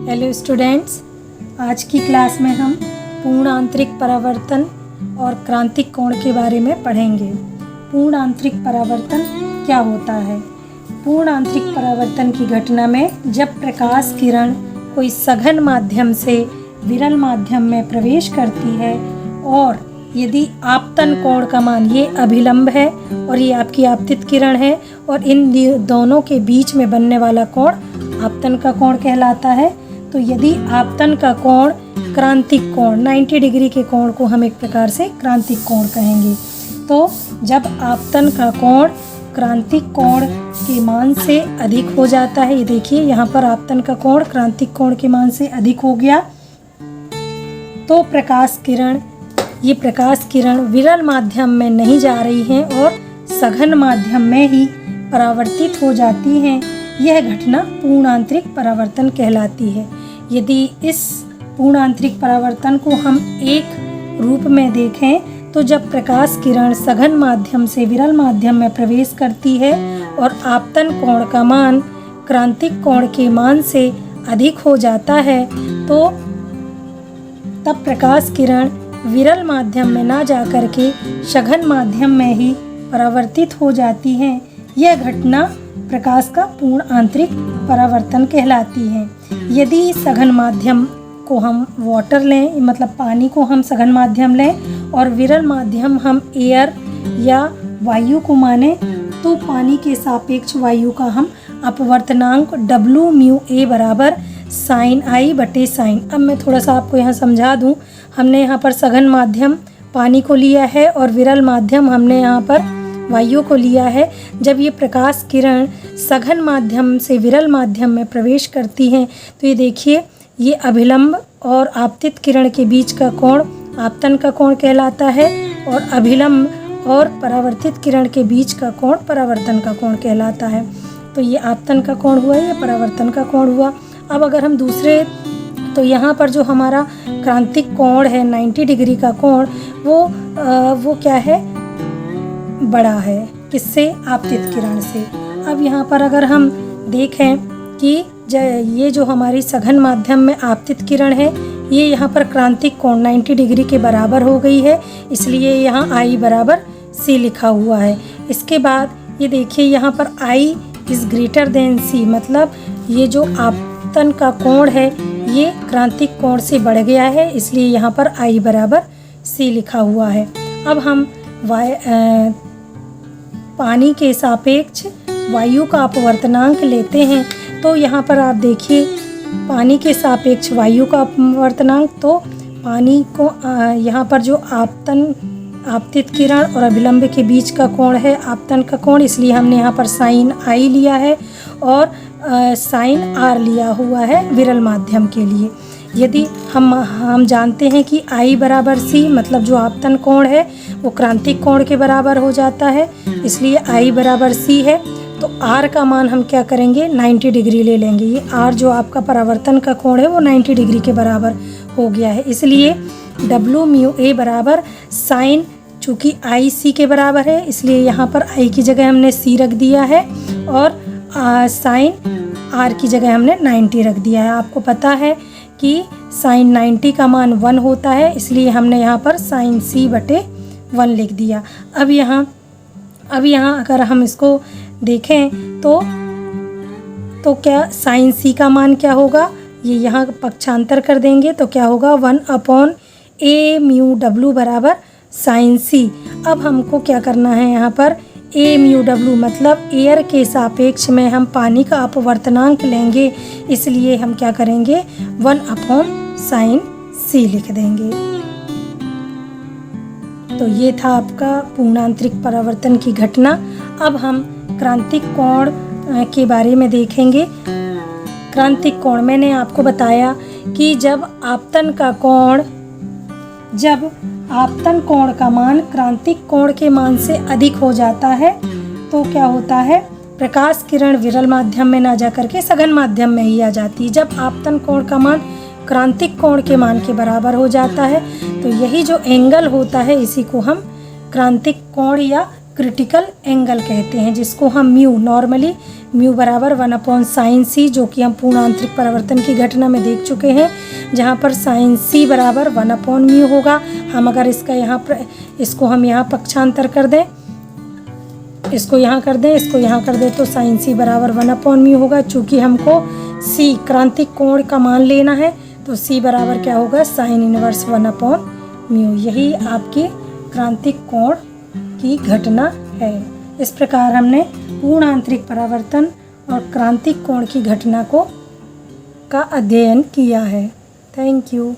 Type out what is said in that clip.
Hello students, आज की class में हम पूर्ण आंतरिक परावर्तन और क्रांतिक कोण के बारे में पढ़ेंगे। पूर्ण आंतरिक परावर्तन क्या होता है? पूर्ण आंतरिक परावर्तन की घटना में जब प्रकाश किरण कोई सघन माध्यम से विरल माध्यम में प्रवेश करती है और यदि आपतन कोण का मान, ये अभिलंब है और ये आपकी आपतित किरण है, और इन दोनों के बीच में बनने वाला कोण आपतन का कोण कहलाता है। तो यदि आपतन का कोण क्रांतिक कोण 90 डिग्री के कोण को हम एक प्रकार से क्रांतिक कोण कहेंगे। तो जब आपतन का कोण क्रांतिक कोण के मान से अधिक हो जाता है, ये देखिए यहाँ पर आपतन का कोण क्रांतिक कोण के मान से अधिक हो गया, तो ये प्रकाश किरण विरल माध्यम में नहीं जा रही हैं और सघन माध्यम में ही परावर्तित हो जाती हैं। यह घटना पूर्ण आंतरिक परावर्तन कहलाती है। यदि इस पूर्ण आंतरिक परावर्तन को हम एक रूप में देखें तो जब प्रकाश किरण सघन माध्यम से विरल माध्यम में प्रवेश करती है और आपतन कोण का मान क्रांतिक कोण के मान से अधिक हो जाता है, तो तब प्रकाश किरण विरल माध्यम में ना जाकर के सघन माध्यम में ही परावर्तित हो जाती हैं। यह घटना प्रकाश का पूर्ण आंतरिक परावर्तन कहलाती है। यदि सघन माध्यम को हम वाटर लें, मतलब पानी को हम सघन माध्यम लें और विरल माध्यम हम एयर या वायु को माने, तो पानी के सापेक्ष वायु का हम अपवर्तनांक WμA बराबर साइन आई बटे साइन। अब मैं थोड़ा सा आपको यहाँ समझा दूँ। हमने यहाँ पर सघन माध्यम पानी को लिया है और विरल माध्यम हमने यहाँ पर वायु को लिया है। जब ये प्रकाश किरण सघन माध्यम से विरल माध्यम में प्रवेश करती हैं, तो ये देखिए, ये अभिलंब और आपतित किरण के बीच का कोण आपतन का कोण कहलाता है और अभिलंब और परावर्तित किरण के बीच का कोण परावर्तन का कोण कहलाता है। तो ये आपतन का कोण हुआ, ये परावर्तन का कोण हुआ। अब अगर हम दूसरे, तो यहाँ पर जो हमारा क्रांतिक कोण है 90 डिग्री का कोण, वो क्या है? बड़ा है। किससे? आपतित किरण से। अब यहाँ पर अगर हम देखें कि ये जो हमारी सघन माध्यम में आपतित किरण है, ये यहाँ पर क्रांतिक कोण 90 डिग्री के बराबर हो गई है, इसलिए यहाँ I बराबर C लिखा हुआ है। इसके बाद ये देखिए, यहाँ पर I is greater than C, मतलब ये जो आपतन का कोण है ये क्रांतिक कोण से बढ़ गया है, इसलिए यहाँ पर I बराबर C लिखा हुआ है। अब हम पानी के सापेक्ष वायु का अपवर्तनांक लेते हैं, तो यहाँ पर आप देखिए, पानी के सापेक्ष वायु का अपवर्तनांक, तो पानी को यहाँ पर जो आपतित किरण और अभिलंब के बीच का कोण है आपतन का कोण, इसलिए हमने यहाँ पर साइन आई लिया है और साइन आर लिया हुआ है विरल माध्यम के लिए। यदि हम जानते हैं कि I बराबर C, मतलब जो आपतन कोण है वो क्रांतिक कोण के बराबर हो जाता है, इसलिए I बराबर C है। तो R का मान हम क्या करेंगे? 90 डिग्री ले लेंगे। ये R जो आपका परावर्तन का कोण है वो 90 डिग्री के बराबर हो गया है, इसलिए WμA बराबर साइन, चूँकि I C के बराबर है इसलिए यहाँ पर I की जगह हमने C रख दिया है और साइन R की जगह हमने 90 रख दिया है। आपको पता है कि साइन 90 का मान 1 होता है, इसलिए हमने यहाँ पर साइन C बटे 1 लिख दिया। अब यहाँ अगर हम इसको देखें तो क्या साइन C का मान क्या होगा? ये यहाँ पक्षांतर कर देंगे तो क्या होगा? 1/A μW बराबर साइन C। अब हमको क्या करना है? यहाँ पर A μW मतलब एयर के सापेक्ष में हम पानी का अपवर्तनांक लेंगे, इसलिए हम क्या करेंगे? 1/sin C लिख देंगे। तो ये था आपका पूर्ण आंतरिक परावर्तन की घटना। अब हम क्रांतिक कोण के बारे में देखेंगे। क्रांतिक कोण, मैंने आपको बताया कि जब आपतन कोण का मान क्रांतिक कोण के मान से अधिक हो जाता है, तो क्या होता है? प्रकाश किरण विरल माध्यम में ना जाकर के सघन माध्यम में ही आ जाती है। जब आपतन कोण का मान क्रांतिक कोण के मान के बराबर हो जाता है, तो यही जो एंगल होता है इसी को हम क्रांतिक कोण या क्रिटिकल एंगल कहते हैं, जिसको हम म्यू, नॉर्मली म्यू बराबर 1/sin c, जो कि हम पूर्ण आंतरिक परावर्तन की घटना में देख चुके हैं, जहाँ पर sin c बराबर 1/μ होगा। हम अगर इसका यहाँ पर इसको हम यहाँ पक्षांतर कर दें, इसको यहाँ कर दें, इसको यहाँ कर दें, तो sin c बराबर 1/μ होगा। चूँकि हमको c क्रांतिक कोण का मान लेना है, तो c बराबर क्या होगा, sin इनवर्स 1/μ। यही आपकी क्रांतिक कोण की घटना है। इस प्रकार हमने पूर्ण आंतरिक परावर्तन और क्रांतिक कोण की घटना का अध्ययन किया है। Thank you.